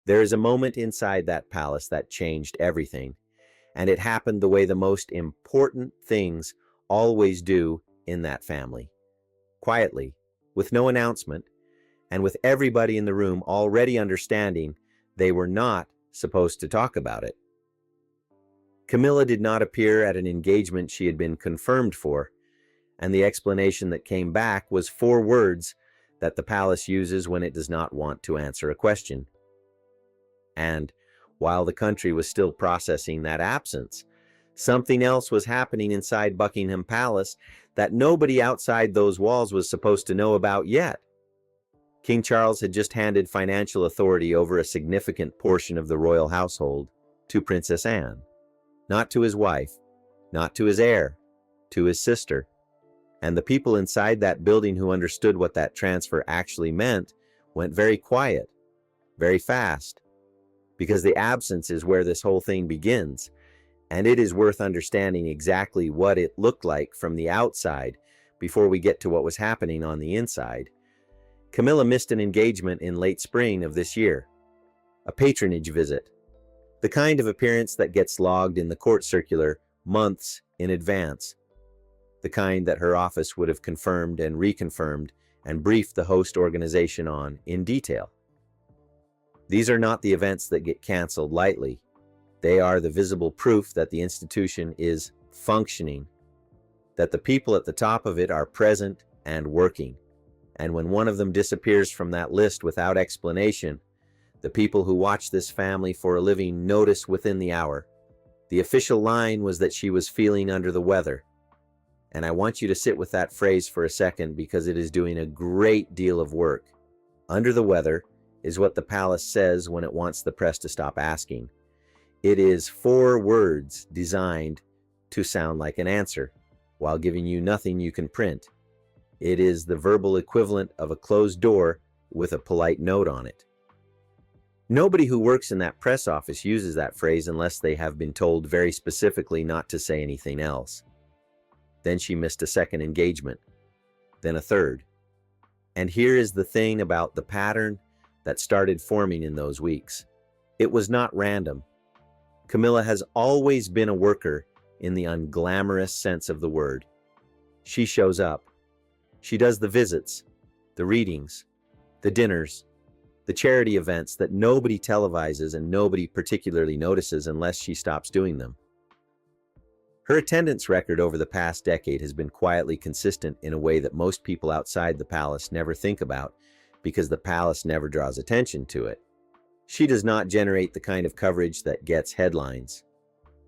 There is a moment inside that palace that changed everything, and it happened the way the most important things always do in that family. Quietly, with no announcement, and with everybody in the room already understanding they were not supposed to talk about it. Camilla did not appear at an engagement she had been confirmed for, and the explanation that came back was 4 words that the palace uses when it does not want to answer a question. And while the country was still processing that absence, something else was happening inside Buckingham Palace that nobody outside those walls was supposed to know about yet. King Charles had just handed financial authority over a significant portion of the royal household to Princess Anne. Not to his wife, not to his heir, to his sister. And the people inside that building who understood what that transfer actually meant went very quiet, very fast, because the absence is where this whole thing begins, and it is worth understanding exactly what it looked like from the outside before we get to what was happening on the inside. Camilla missed an engagement in late spring of this year, a patronage visit, the kind of appearance that gets logged in the court circular months in advance, the kind that her office would have confirmed and reconfirmed and briefed the host organization on in detail. These are not the events that get canceled lightly. They are the visible proof that the institution is functioning, that the people at the top of it are present and working. And when one of them disappears from that list without explanation, the people who watch this family for a living notice within the hour. The official line was that she was feeling under the weather. And I want you to sit with that phrase for a second because it is doing a great deal of work. Under the weather is what the palace says when it wants the press to stop asking. It is 4 words designed to sound like an answer, while giving you nothing you can print. It is the verbal equivalent of a closed door with a polite note on it. Nobody who works in that press office uses that phrase unless they have been told very specifically not to say anything else. Then she missed a second engagement, then a third. And here is the thing about the pattern that started forming in those weeks. It was not random. Camilla has always been a worker in the unglamorous sense of the word. She shows up. She does the visits, the readings, the dinners, the charity events that nobody televises and nobody particularly notices unless she stops doing them. Her attendance record over the past decade has been quietly consistent in a way that most people outside the palace never think about because the palace never draws attention to it. She does not generate the kind of coverage that gets headlines.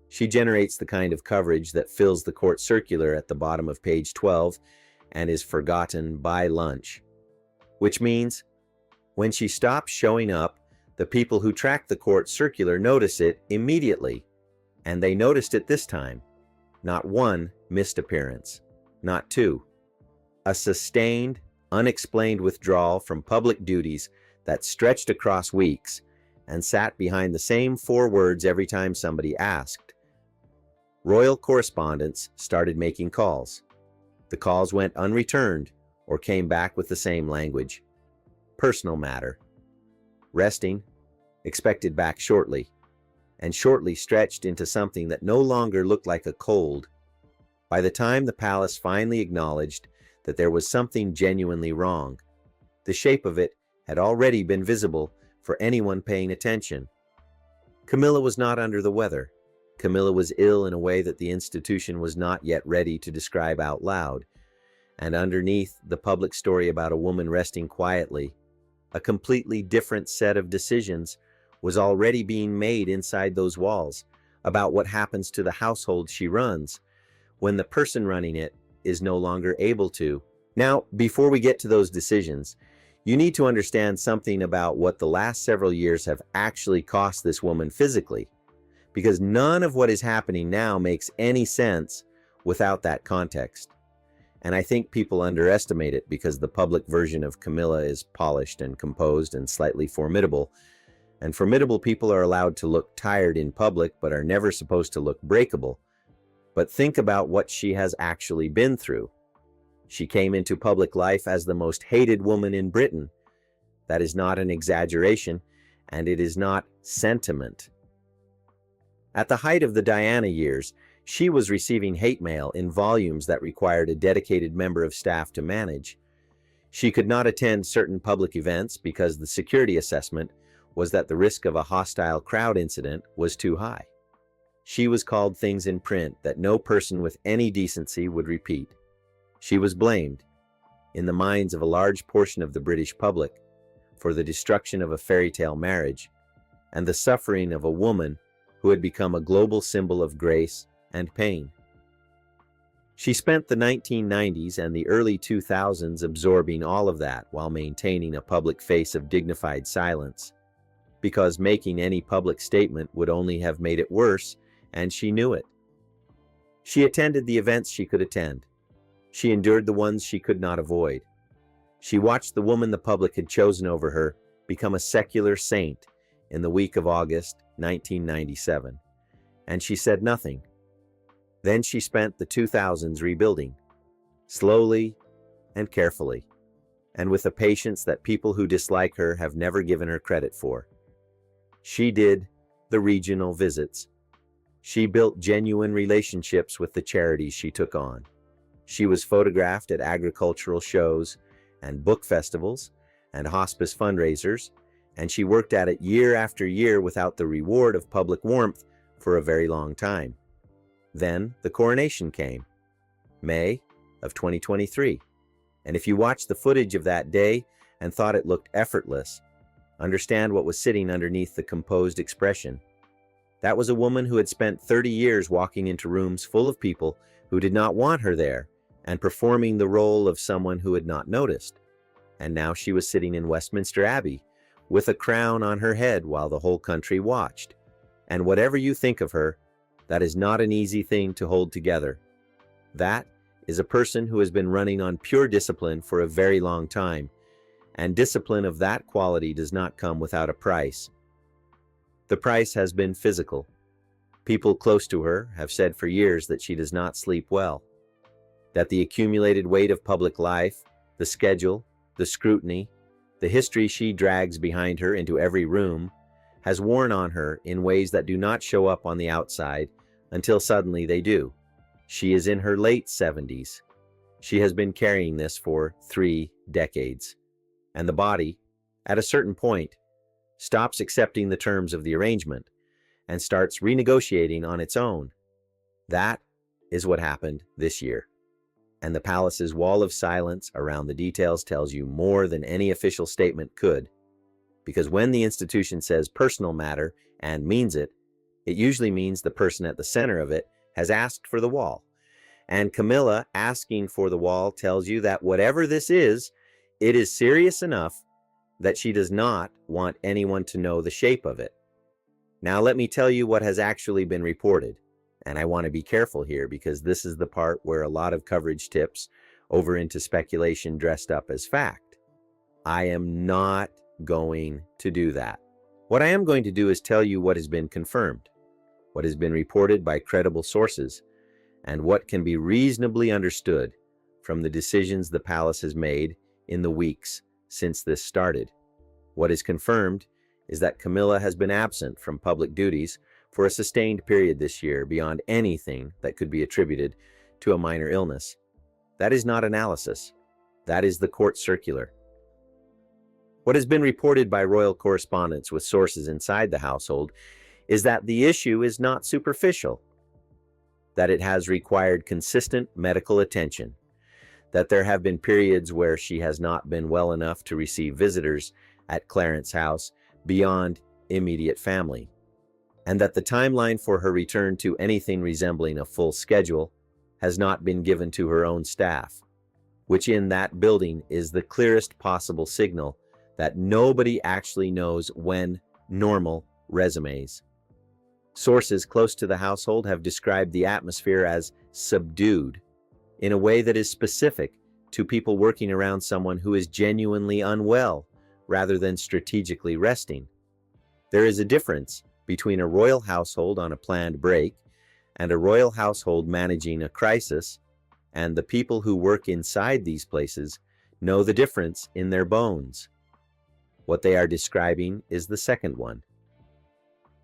She generates the kind of coverage that fills the court circular at the bottom of page 12 and is forgotten by lunch. Which means, when she stops showing up, the people who track the court circular notice it immediately. And they noticed it this time. Not 1 missed appearance, not 2. A sustained, unexplained withdrawal from public duties that stretched across weeks and sat behind the same 4 words every time somebody asked. Royal correspondents started making calls. The calls went unreturned or came back with the same language. Personal matter. Resting, expected back shortly, and shortly stretched into something that no longer looked like a cold. By the time the palace finally acknowledged that there was something genuinely wrong, the shape of it had already been visible for anyone paying attention. Camilla was not under the weather. Camilla was ill in a way that the institution was not yet ready to describe out loud. And underneath the public story about a woman resting quietly, a completely different set of decisions was already being made inside those walls about what happens to the household she runs when the person running it is no longer able to. Now, before we get to those decisions, you need to understand something about what the last several years have actually cost this woman physically, because none of what is happening now makes any sense without that context. And I think people underestimate it because the public version of Camilla is polished and composed and slightly formidable. And formidable people are allowed to look tired in public but are never supposed to look breakable. But think about what she has actually been through. She came into public life as the most hated woman in Britain. That is not an exaggeration, and it is not sentiment. At the height of the Diana years, she was receiving hate mail in volumes that required a dedicated member of staff to manage. She could not attend certain public events because the security assessment was that the risk of a hostile crowd incident was too high. She was called things in print that no person with any decency would repeat. She was blamed, in the minds of a large portion of the British public, for the destruction of a fairy tale marriage and the suffering of a woman who had become a global symbol of grace and pain. She spent the 1990s and the early 2000s absorbing all of that while maintaining a public face of dignified silence, because making any public statement would only have made it worse, and she knew it. She attended the events she could attend. She endured the ones she could not avoid. She watched the woman the public had chosen over her become a secular saint in the week of August 1997, and she said nothing. Then she spent the 2000s rebuilding, slowly and carefully, and with a patience that people who dislike her have never given her credit for. She did the regional visits. She built genuine relationships with the charities she took on. She was photographed at agricultural shows and book festivals and hospice fundraisers, and she worked at it year after year without the reward of public warmth for a very long time. Then the coronation came, May of 2023. And if you watched the footage of that day and thought it looked effortless, understand what was sitting underneath the composed expression. That was a woman who had spent 30 years walking into rooms full of people who did not want her there and performing the role of someone who had not noticed. And now she was sitting in Westminster Abbey with a crown on her head while the whole country watched. And whatever you think of her, that is not an easy thing to hold together. That is a person who has been running on pure discipline for a very long time, and discipline of that quality does not come without a price. The price has been physical. People close to her have said for years that she does not sleep well, that the accumulated weight of public life, the schedule, the scrutiny, the history she drags behind her into every room, has worn on her in ways that do not show up on the outside until suddenly they do. She is in her late 70s. She has been carrying this for 3 decades. And the body, at a certain point, stops accepting the terms of the arrangement and starts renegotiating on its own. That is what happened this year. And the palace's wall of silence around the details tells you more than any official statement could. Because when the institution says personal matter and means it, it usually means the person at the center of it has asked for the wall. And Camilla asking for the wall tells you that whatever this is, it is serious enough that she does not want anyone to know the shape of it. Now let me tell you what has actually been reported. And I want to be careful here because this is the part where a lot of coverage tips over into speculation dressed up as fact. I am not going to do that. What I am going to do is tell you what has been confirmed, what has been reported by credible sources, and what can be reasonably understood from the decisions the palace has made in the weeks since this started. What is confirmed is that Camilla has been absent from public duties for a sustained period this year beyond anything that could be attributed to a minor illness. That is not analysis. That is the court circular. What has been reported by royal correspondents with sources inside the household is that the issue is not superficial, that it has required consistent medical attention, that there have been periods where she has not been well enough to receive visitors at Clarence House beyond immediate family, and that the timeline for her return to anything resembling a full schedule has not been given to her own staff, which in that building is the clearest possible signal that nobody actually knows when normal resumes. Sources close to the household have described the atmosphere as subdued in a way that is specific to people working around someone who is genuinely unwell rather than strategically resting. There is a difference between a royal household on a planned break and a royal household managing a crisis, and the people who work inside these places know the difference in their bones. What they are describing is the second one.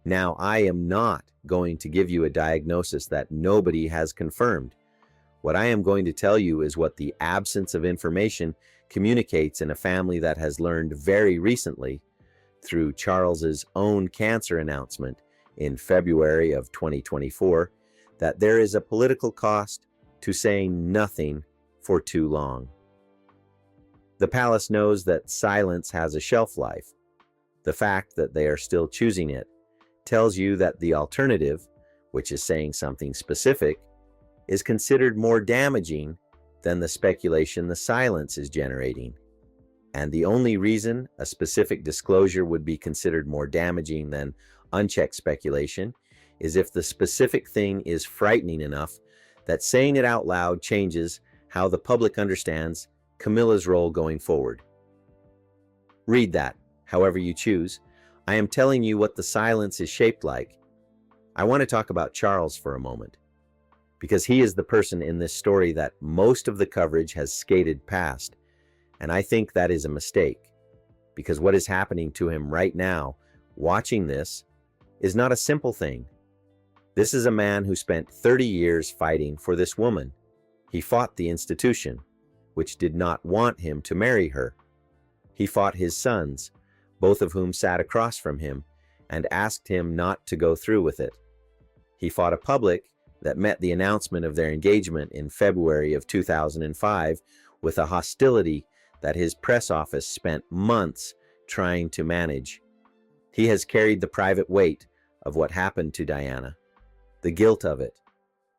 Now, I am not going to give you a diagnosis that nobody has confirmed. What I am going to tell you is what the absence of information communicates in a family that has learned very recently, through Charles's own cancer announcement in February of 2024, that there is a political cost to saying nothing for too long. The palace knows that silence has a shelf life. The fact that they are still choosing it tells you that the alternative, which is saying something specific, is considered more damaging than the speculation the silence is generating. And the only reason a specific disclosure would be considered more damaging than unchecked speculation is if the specific thing is frightening enough that saying it out loud changes how the public understands Camilla's role going forward. Read that, however you choose. I am telling you what the silence is shaped like. I want to talk about Charles for a moment, because he is the person in this story that most of the coverage has skated past, and I think that is a mistake, because what is happening to him right now, watching this, is not a simple thing. This is a man who spent 30 years fighting for this woman. He fought the institution, which did not want him to marry her. He fought his sons, both of whom sat across from him, and asked him not to go through with it. He fought a public that met the announcement of their engagement in February of 2005 with a hostility that his press office spent months trying to manage. He has carried the private weight of what happened to Diana, the guilt of it,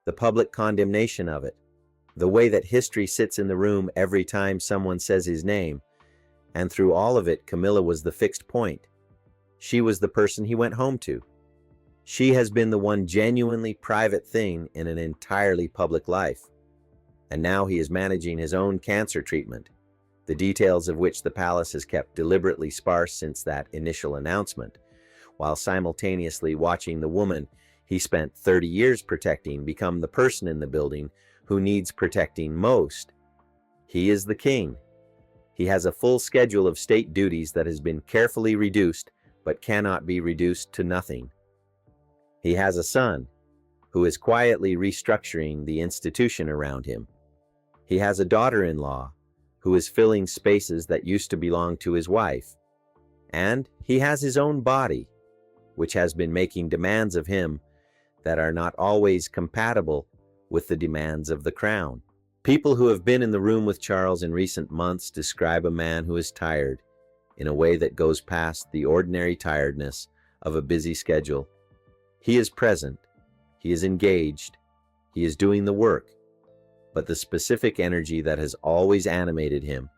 the public condemnation of it, the way that history sits in the room every time someone says his name, and through all of it, Camilla was the fixed point. She was the person he went home to. She has been the one genuinely private thing in an entirely public life. And now he is managing his own cancer treatment, the details of which the palace has kept deliberately sparse since that initial announcement, while simultaneously watching the woman he spent 30 years protecting become the person in the building who needs protecting most. He is the king. He has a full schedule of state duties that has been carefully reduced but cannot be reduced to nothing. He has a son who is quietly restructuring the institution around him. He has a daughter-in-law who is filling spaces that used to belong to his wife. And he has his own body, which has been making demands of him that are not always compatible with the demands of the crown. People who have been in the room with Charles in recent months describe a man who is tired in a way that goes past the ordinary tiredness of a busy schedule. He is present, he is engaged, he is doing the work, but the specific energy that has always animated him,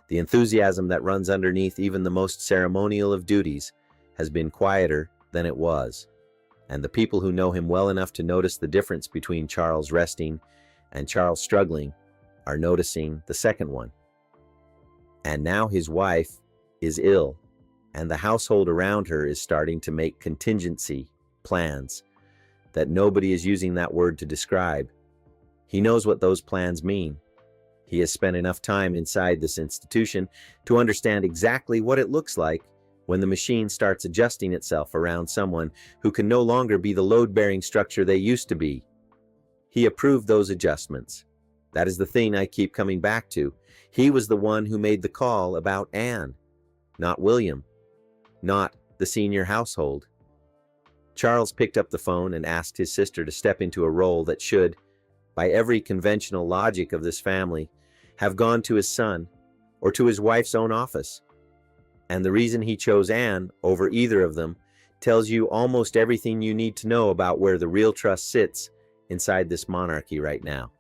the enthusiasm that runs underneath even the most ceremonial of duties, has been quieter than it was. And the people who know him well enough to notice the difference between Charles resting and Charles struggling are noticing the second one. And now his wife is ill, and the household around her is starting to make contingency plans that nobody is using that word to describe. He knows what those plans mean. He has spent enough time inside this institution to understand exactly what it looks like when the machine starts adjusting itself around someone who can no longer be the load-bearing structure they used to be. He approved those adjustments. That is the thing I keep coming back to. He was the one who made the call about Anne, not William, not the senior household. Charles picked up the phone and asked his sister to step into a role that should, by every conventional logic of this family, have gone to his son or to his wife's own office. And the reason he chose Anne over either of them tells you almost everything you need to know about where the real trust sits inside this monarchy right now.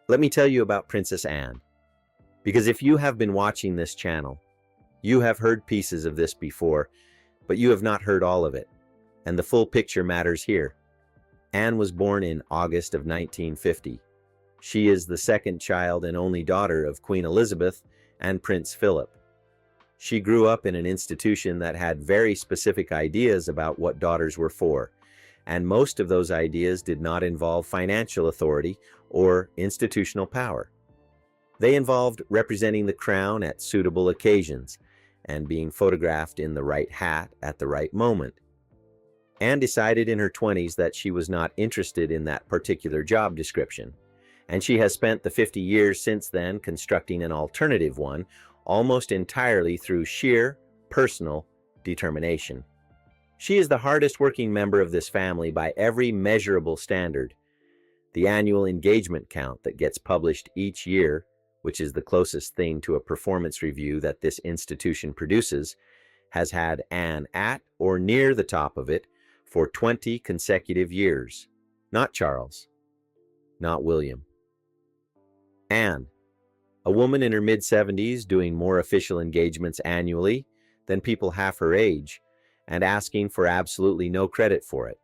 Let me tell you about Princess Anne, because if you have been watching this channel, you have heard pieces of this before, but you have not heard all of it, and the full picture matters here. Anne was born in August of 1950. She is the second child and only daughter of Queen Elizabeth and Prince Philip. She grew up in an institution that had very specific ideas about what daughters were for, and most of those ideas did not involve financial authority or institutional power. They involved representing the crown at suitable occasions and being photographed in the right hat at the right moment. Anne decided in her 20s that she was not interested in that particular job description, and she has spent the 50 years since then constructing an alternative one almost entirely through sheer personal determination. She is the hardest working member of this family by every measurable standard. The annual engagement count that gets published each year, which is the closest thing to a performance review that this institution produces, has had Anne at or near the top of it for 20 consecutive years. Not Charles. Not William. Anne, a woman in her mid-70s doing more official engagements annually than people half her age, and asking for absolutely no credit for it.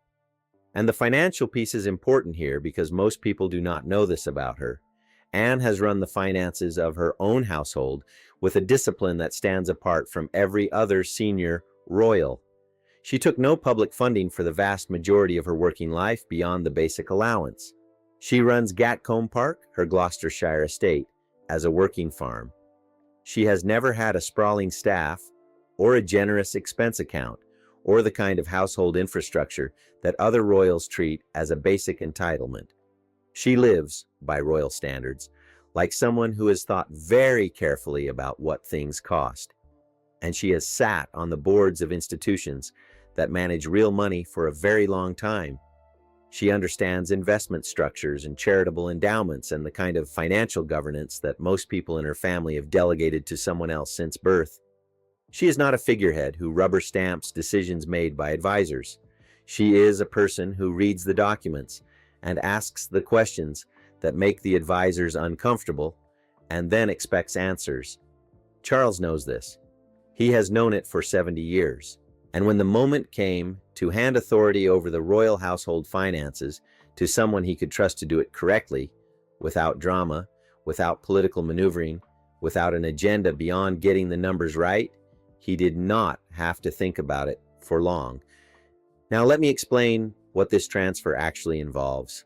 And the financial piece is important here because most people do not know this about her. Anne has run the finances of her own household with a discipline that stands apart from every other senior royal. She took no public funding for the vast majority of her working life beyond the basic allowance. She runs Gatcombe Park, her Gloucestershire estate, as a working farm. She has never had a sprawling staff or a generous expense account or the kind of household infrastructure that other royals treat as a basic entitlement. She lives, by royal standards, like someone who has thought very carefully about what things cost. And she has sat on the boards of institutions that manage real money for a very long time. She understands investment structures and charitable endowments and the kind of financial governance that most people in her family have delegated to someone else since birth. She is not a figurehead who rubber stamps decisions made by advisors. She is a person who reads the documents and asks the questions that make the advisors uncomfortable and then expects answers. Charles knows this. He has known it for 70 years. And when the moment came to hand authority over the royal household finances to someone he could trust to do it correctly, without drama, without political maneuvering, without an agenda beyond getting the numbers right, he did not have to think about it for long. Now let me explain what this transfer actually involves.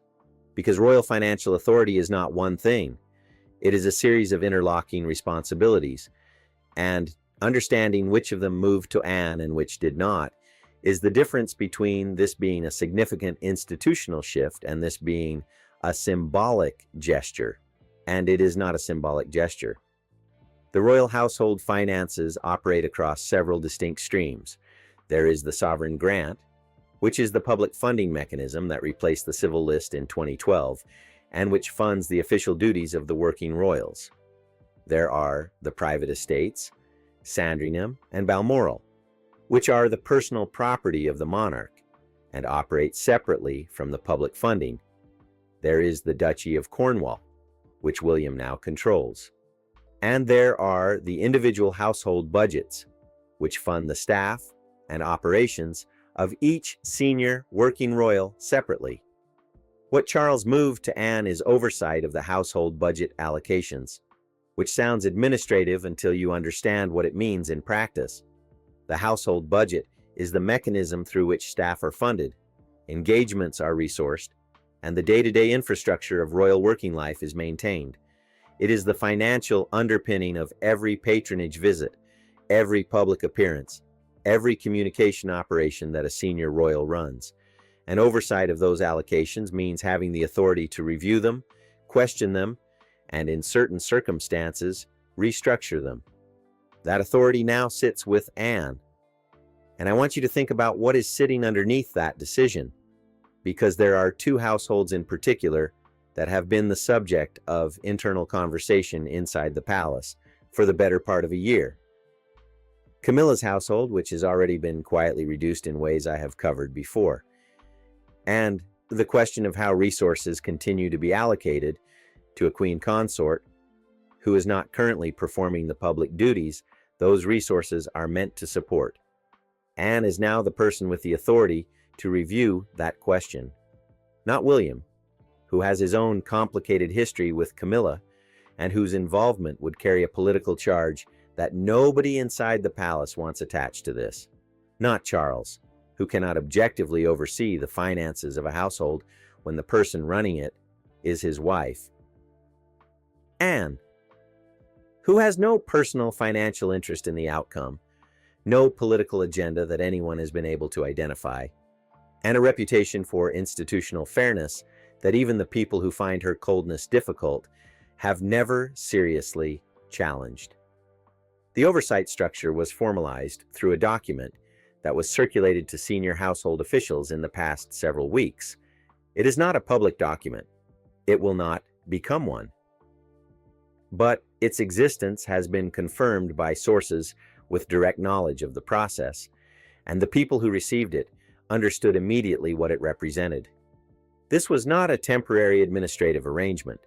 Because royal financial authority is not one thing. It is a series of interlocking responsibilities. And understanding which of them moved to Anne and which did not is the difference between this being a significant institutional shift and this being a symbolic gesture. And it is not a symbolic gesture. The royal household finances operate across several distinct streams. There is the sovereign grant, which is the public funding mechanism that replaced the civil list in 2012 and which funds the official duties of the working royals. There are the private estates, Sandringham and Balmoral, which are the personal property of the monarch and operate separately from the public funding. There is the Duchy of Cornwall, which William now controls. And there are the individual household budgets, which fund the staff and operations of each senior working royal separately. What Charles moved to Anne is oversight of the household budget allocations, which sounds administrative until you understand what it means in practice. The household budget is the mechanism through which staff are funded, engagements are resourced, and the day-to-day infrastructure of royal working life is maintained. It is the financial underpinning of every patronage visit, every public appearance, every communication operation that a senior royal runs. And oversight of those allocations means having the authority to review them, question them, and in certain circumstances, restructure them. That authority now sits with Anne. And I want you to think about what is sitting underneath that decision, because there are two households in particular that have been the subject of internal conversation inside the palace for the better part of a year. Camilla's household, which has already been quietly reduced in ways I have covered before, and the question of how resources continue to be allocated to a queen consort who is not currently performing the public duties those resources are meant to support. Anne is now the person with the authority to review that question, not William, who has his own complicated history with Camilla and whose involvement would carry a political charge that nobody inside the palace wants attached to this. Not Charles, who cannot objectively oversee the finances of a household when the person running it is his wife. Anne, who has no personal financial interest in the outcome, no political agenda that anyone has been able to identify, and a reputation for institutional fairness that even the people who find her coldness difficult have never seriously challenged. The oversight structure was formalized through a document that was circulated to senior household officials in the past several weeks. It is not a public document. It will not become one. But its existence has been confirmed by sources with direct knowledge of the process, and the people who received it understood immediately what it represented. This was not a temporary administrative arrangement.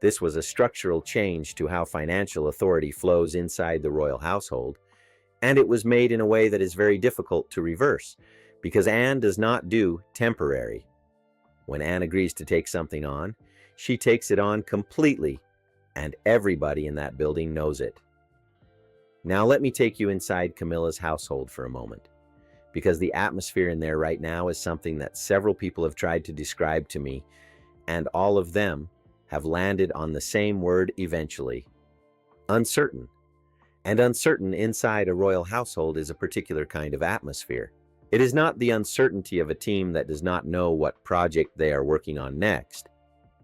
This was a structural change to how financial authority flows inside the royal household, and it was made in a way that is very difficult to reverse, because Anne does not do temporary. When Anne agrees to take something on, she takes it on completely, and everybody in that building knows it. Now let me take you inside Camilla's household for a moment, because the atmosphere in there right now is something that several people have tried to describe to me, and all of them have landed on the same word eventually: uncertain. And uncertain inside a royal household is a particular kind of atmosphere. It is not the uncertainty of a team that does not know what project they are working on next.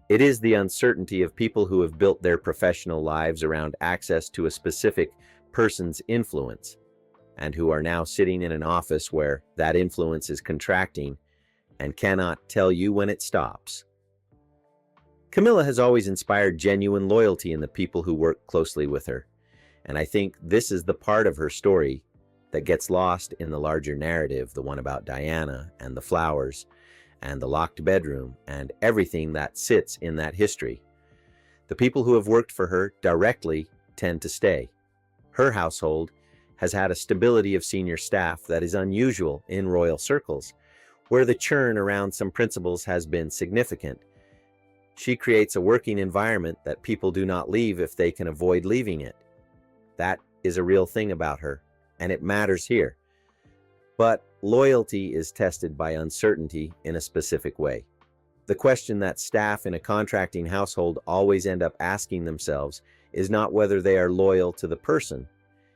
It is the uncertainty of people who have built their professional lives around access to a specific person's influence, and who are now sitting in an office where that influence is contracting and cannot tell you when it stops. Camilla has always inspired genuine loyalty in the people who work closely with her, and I think this is the part of her story that gets lost in the larger narrative, the one about Diana and the flowers and the locked bedroom and everything that sits in that history. The people who have worked for her directly tend to stay. Her household has had a stability of senior staff that is unusual in royal circles, where the churn around some principles has been significant. She creates a working environment that people do not leave if they can avoid leaving it. That is a real thing about her, and it matters here. But loyalty is tested by uncertainty in a specific way. The question that staff in a contracting household always end up asking themselves is not whether they are loyal to the person.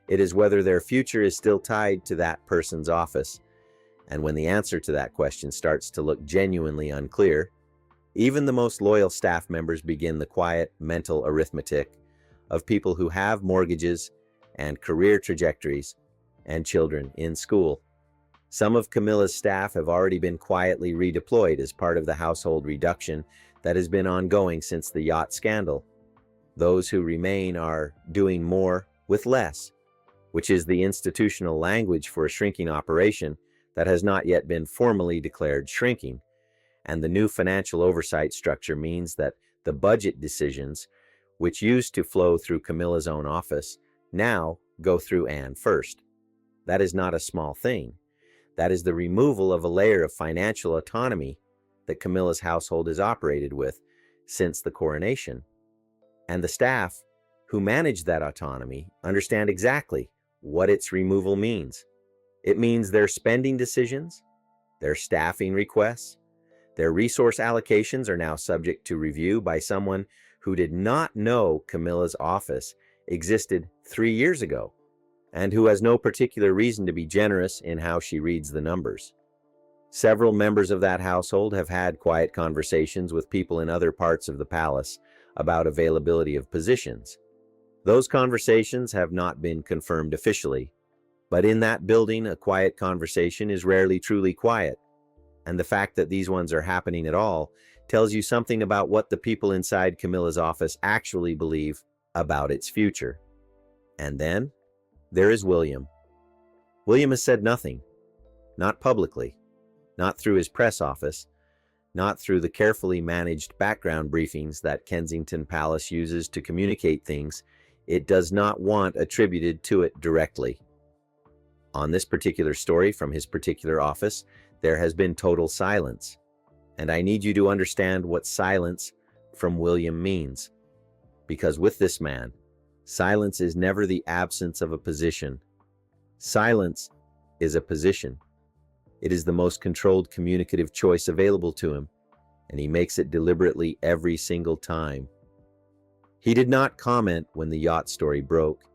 It is whether their future is still tied to that person's office. And when the answer to that question starts to look genuinely unclear, even the most loyal staff members begin the quiet mental arithmetic of people who have mortgages and career trajectories and children in school. Some of Camilla's staff have already been quietly redeployed as part of the household reduction that has been ongoing since the yacht scandal. Those who remain are doing more with less, which is the institutional language for a shrinking operation that has not yet been formally declared shrinking. And the new financial oversight structure means that the budget decisions, which used to flow through Camilla's own office, now go through Anne first. That is not a small thing. That is the removal of a layer of financial autonomy that Camilla's household has operated with since the coronation. And the staff who manage that autonomy understand exactly what its removal means. It means their spending decisions, their staffing requests, their resource allocations are now subject to review by someone who did not know Camilla's office existed 3 years ago, and who has no particular reason to be generous in how she reads the numbers. Several members of that household have had quiet conversations with people in other parts of the palace about availability of positions. Those conversations have not been confirmed officially, but in that building, a quiet conversation is rarely truly quiet, and the fact that these ones are happening at all tells you something about what the people inside Camilla's office actually believe about its future. And then there is William. William has said nothing, not publicly, not through his press office, not through the carefully managed background briefings that Kensington Palace uses to communicate things it does not want attributed to it directly. On this particular story from his particular office, there has been total silence, and I need you to understand what silence from William means, because with this man, silence is never the absence of a position. Silence is a position. It is the most controlled communicative choice available to him, and he makes it deliberately every single time. He did not comment when the yacht story broke.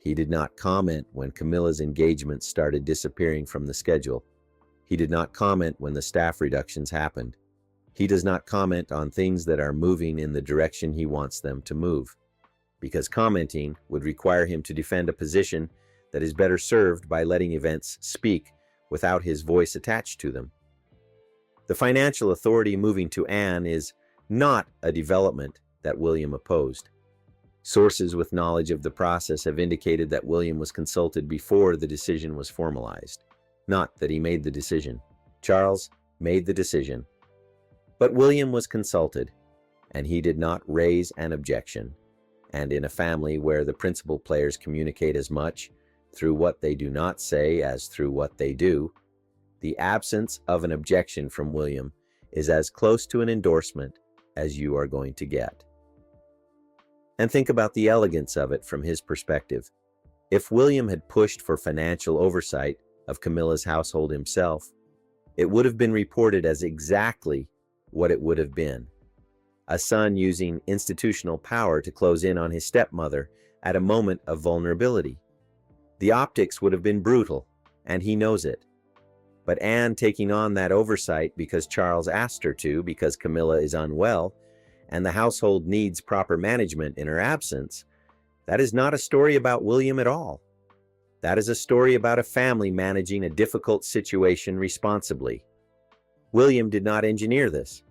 He did not comment when Camilla's engagements started disappearing from the schedule. He did not comment when the staff reductions happened. He does not comment on things that are moving in the direction he wants them to move, because commenting would require him to defend a position that is better served by letting events speak without his voice attached to them. The financial authority moving to Anne is not a development that William opposed. Sources with knowledge of the process have indicated that William was consulted before the decision was formalized, not that he made the decision. Charles made the decision, but William was consulted, and he did not raise an objection. And in a family where the principal players communicate as much through what they do not say as through what they do, the absence of an objection from William is as close to an endorsement as you are going to get. And think about the elegance of it from his perspective. If William had pushed for financial oversight of Camilla's household himself, it would have been reported as exactly what it would have been: a son using institutional power to close in on his stepmother at a moment of vulnerability. The optics would have been brutal, and he knows it. But Anne taking on that oversight because Charles asked her to, because Camilla is unwell, and the household needs proper management in her absence, that is not a story about William at all. That is a story about a family managing a difficult situation responsibly. William did not engineer this.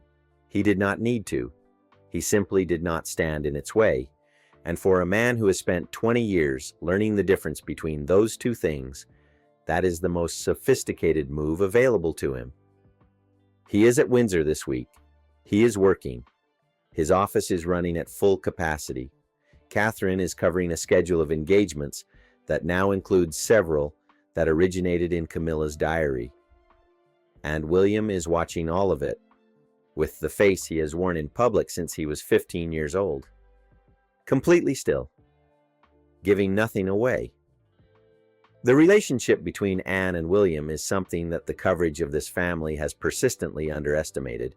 He did not need to. He simply did not stand in its way. And for a man who has spent 20 years learning the difference between those two things, that is the most sophisticated move available to him. He is at Windsor this week. He is working. His office is running at full capacity. Catherine is covering a schedule of engagements that now includes several that originated in Camilla's diary. And William is watching all of it, with the face he has worn in public since he was 15 years old. Completely still, giving nothing away. The relationship between Anne and William is something that the coverage of this family has persistently underestimated.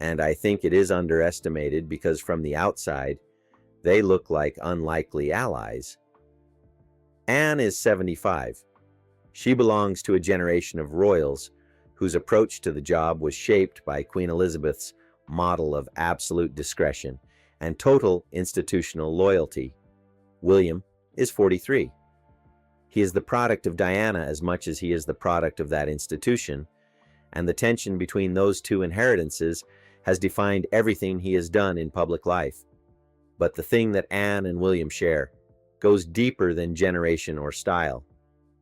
And I think it is underestimated because from the outside, they look like unlikely allies. Anne is 75. She belongs to a generation of royals whose approach to the job was shaped by Queen Elizabeth's model of absolute discretion and total institutional loyalty. William is 43. He is the product of Diana as much as he is the product of that institution, and the tension between those two inheritances has defined everything he has done in public life. But the thing that Anne and William share goes deeper than generation or style.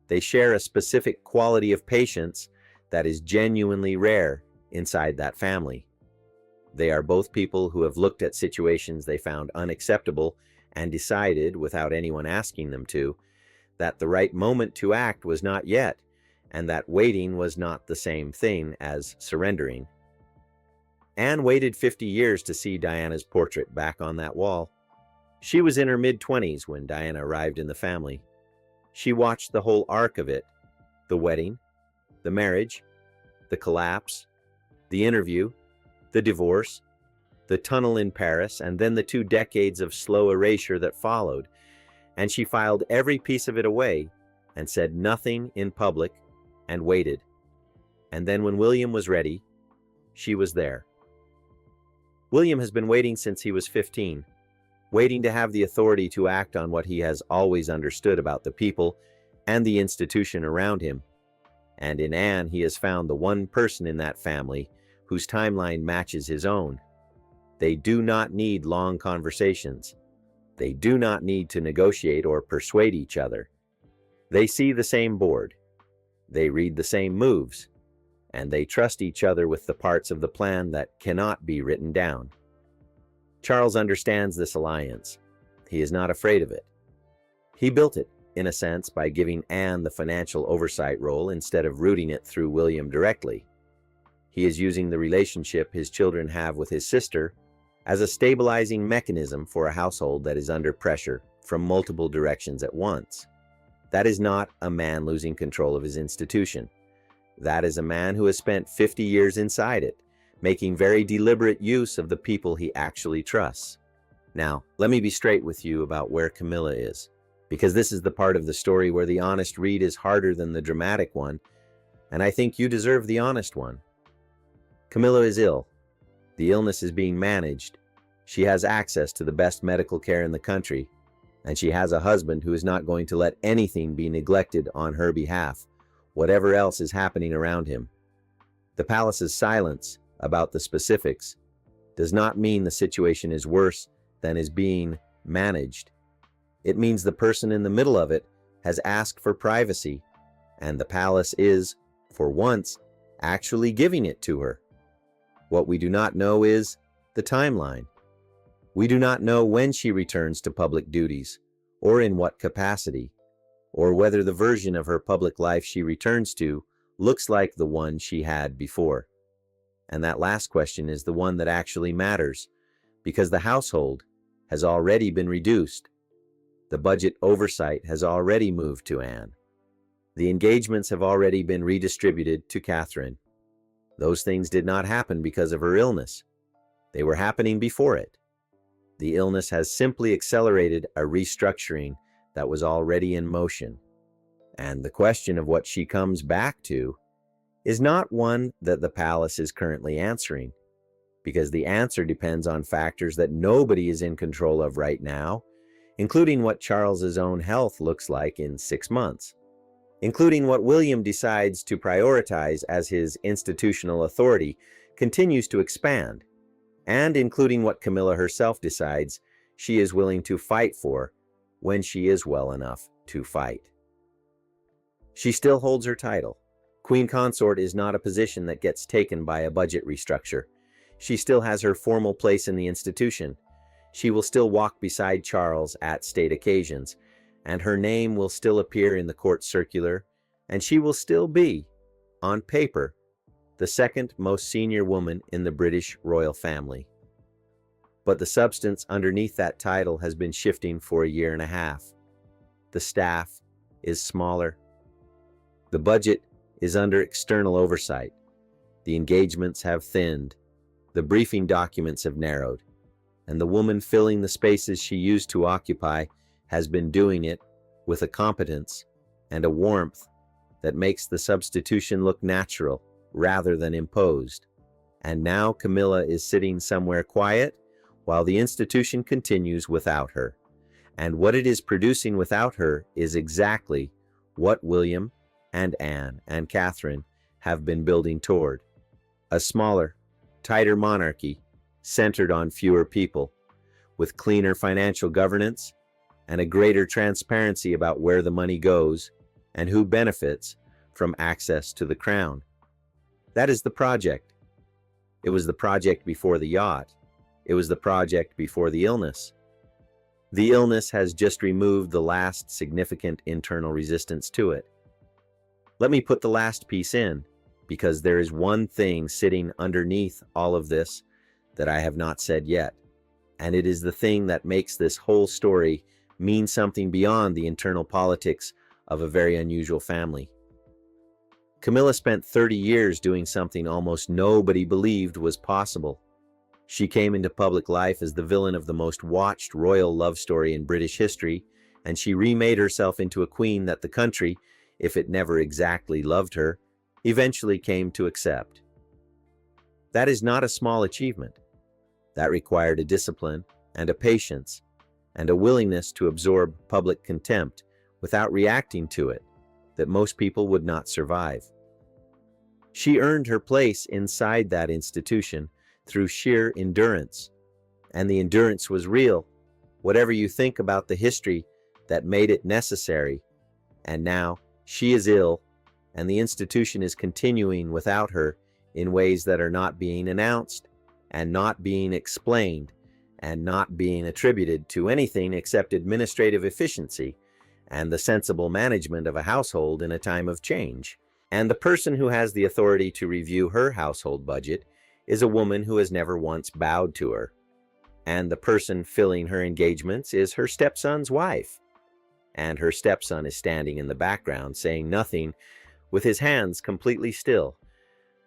They share a specific quality of patience that is genuinely rare inside that family. They are both people who have looked at situations they found unacceptable and decided, without anyone asking them to, that the right moment to act was not yet, and that waiting was not the same thing as surrendering. Anne waited 50 years to see Diana's portrait back on that wall. She was in her mid-20s when Diana arrived in the family. She watched the whole arc of it: the wedding, the marriage, the collapse, the interview, the divorce, the tunnel in Paris, and then the 2 decades of slow erasure that followed. And she filed every piece of it away and said nothing in public and waited. And then when William was ready, she was there. William has been waiting since he was 15, waiting to have the authority to act on what he has always understood about the people and the institution around him. And in Anne, he has found the one person in that family whose timeline matches his own. They do not need long conversations. They do not need to negotiate or persuade each other. They see the same board. They read the same moves. And they trust each other with the parts of the plan that cannot be written down. Charles understands this alliance. He is not afraid of it. He built it, in a sense, by giving Anne the financial oversight role instead of rooting it through William directly. He is using the relationship his children have with his sister as a stabilizing mechanism for a household that is under pressure from multiple directions at once. That is not a man losing control of his institution. That is a man who has spent 50 years inside it, making very deliberate use of the people he actually trusts. Now, let me be straight with you about where Camilla is. because this is the part of the story where the honest read is harder than the dramatic one, and I think you deserve the honest one. Camilla is ill. The illness is being managed. She has access to the best medical care in the country, and she has a husband who is not going to let anything be neglected on her behalf, whatever else is happening around him. The palace's silence about the specifics does not mean the situation is worse than is being managed. It means the person in the middle of it has asked for privacy, and the palace is, for once, actually giving it to her. What we do not know is the timeline. We do not know when she returns to public duties, or in what capacity, or whether the version of her public life she returns to looks like the one she had before. And that last question is the one that actually matters, because the household has already been reduced. The budget oversight has already moved to Anne. The engagements have already been redistributed to Catherine. Those things did not happen because of her illness. They were happening before it. The illness has simply accelerated a restructuring that was already in motion. And the question of what she comes back to is not one that the palace is currently answering, because the answer depends on factors that nobody is in control of right now, including what Charles's own health looks like in 6 months, including what William decides to prioritize as his institutional authority continues to expand, and including what Camilla herself decides she is willing to fight for when she is well enough to fight. She still holds her title. Queen Consort is not a position that gets taken by a budget restructure. She still has her formal place in the institution. She will still walk beside Charles at state occasions, and her name will still appear in the court circular, and she will still be, on paper, the second most senior woman in the British royal family. But the substance underneath that title has been shifting for a year and a half. The staff is smaller. The budget is under external oversight. The engagements have thinned. The briefing documents have narrowed. And the woman filling the spaces she used to occupy has been doing it with a competence and a warmth that makes the substitution look natural rather than imposed. And now Camilla is sitting somewhere quiet while the institution continues without her. And what it is producing without her is exactly what William and Anne and Catherine have been building toward. A smaller, tighter monarchy centered on fewer people, with cleaner financial governance and a greater transparency about where the money goes and who benefits from access to the crown. That is the project. It was the project before the yacht. It was the project before the illness. The illness has just removed the last significant internal resistance to it. Let me put the last piece in, because there is one thing sitting underneath all of this that I have not said yet, and it is the thing that makes this whole story mean something beyond the internal politics of a very unusual family. Camilla spent 30 years doing something almost nobody believed was possible. She came into public life as the villain of the most watched royal love story in British history, and she remade herself into a queen that the country, if it never exactly loved her, eventually came to accept. That is not a small achievement. That required a discipline and a patience and a willingness to absorb public contempt without reacting to it that most people would not survive. She earned her place inside that institution through sheer endurance, and the endurance was real, whatever you think about the history that made it necessary. And now she is ill, and the institution is continuing without her in ways that are not being announced and not being explained and not being attributed to anything except administrative efficiency and the sensible management of a household in a time of change. And the person who has the authority to review her household budget is a woman who has never once bowed to her. And the person filling her engagements is her stepson's wife. And her stepson is standing in the background saying nothing, with his hands completely still,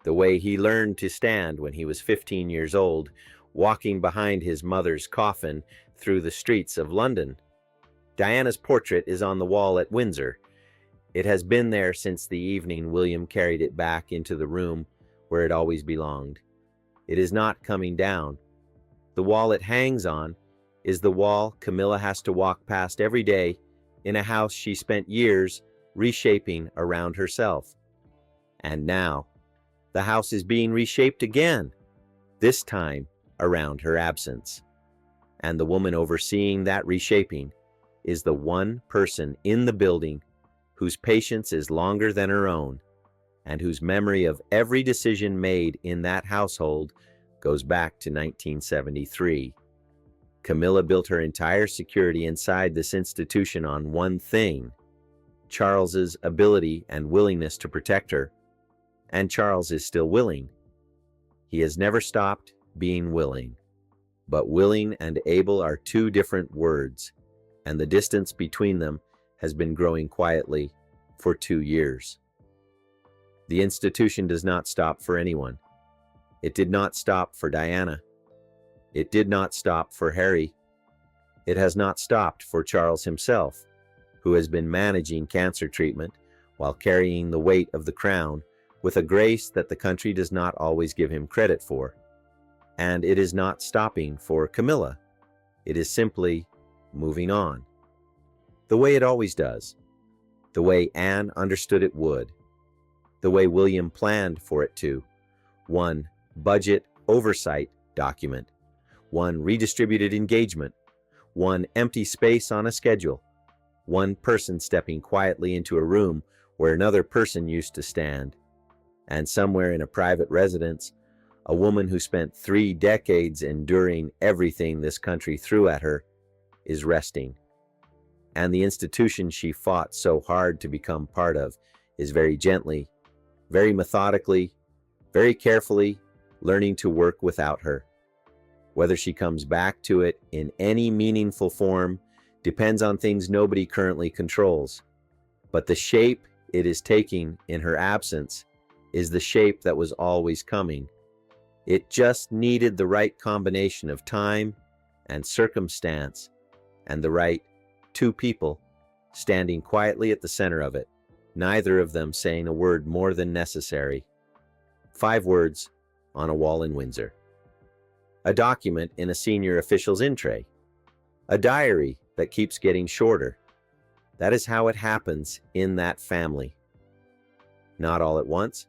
the way he learned to stand when he was 15 years old, walking behind his mother's coffin through the streets of London. Diana's portrait is on the wall at Windsor. It has been there since the evening William carried it back into the room where it always belonged. It is not coming down. The wall it hangs on is the wall Camilla has to walk past every day in a house she spent years reshaping around herself. And now, the house is being reshaped again, this time around her absence. And the woman overseeing that reshaping is the one person in the building whose patience is longer than her own, and whose memory of every decision made in that household goes back to 1973. Camilla built her entire security inside this institution on one thing: Charles's ability and willingness to protect her. And Charles is still willing. He has never stopped being willing. But willing and able are two different words, and the distance between them has been growing quietly for 2 years. The institution does not stop for anyone. It did not stop for Diana. It did not stop for Harry. It has not stopped for Charles himself, who has been managing cancer treatment while carrying the weight of the crown with a grace that the country does not always give him credit for. And it is not stopping for Camilla. It is simply moving on. The way it always does. The way Anne understood it would. The way William planned for it to. One budget oversight document. One redistributed engagement. One empty space on a schedule. One person stepping quietly into a room where another person used to stand. And somewhere in a private residence, a woman who spent 3 decades enduring everything this country threw at her is resting. And the institution she fought so hard to become part of is very gently, very methodically, very carefully learning to work without her. Whether she comes back to it in any meaningful form depends on things nobody currently controls. But the shape it is taking in her absence is the shape that was always coming. It just needed the right combination of time and circumstance and the right 2 people standing quietly at the center of it, neither of them saying a word more than necessary. 5 words on a wall in Windsor. A document in a senior official's in tray. A diary that keeps getting shorter. That is how it happens in that family. Not all at once,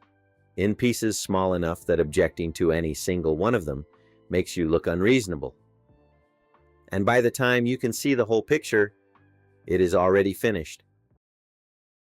in pieces small enough that objecting to any single one of them makes you look unreasonable. And by the time you can see the whole picture, it is already finished.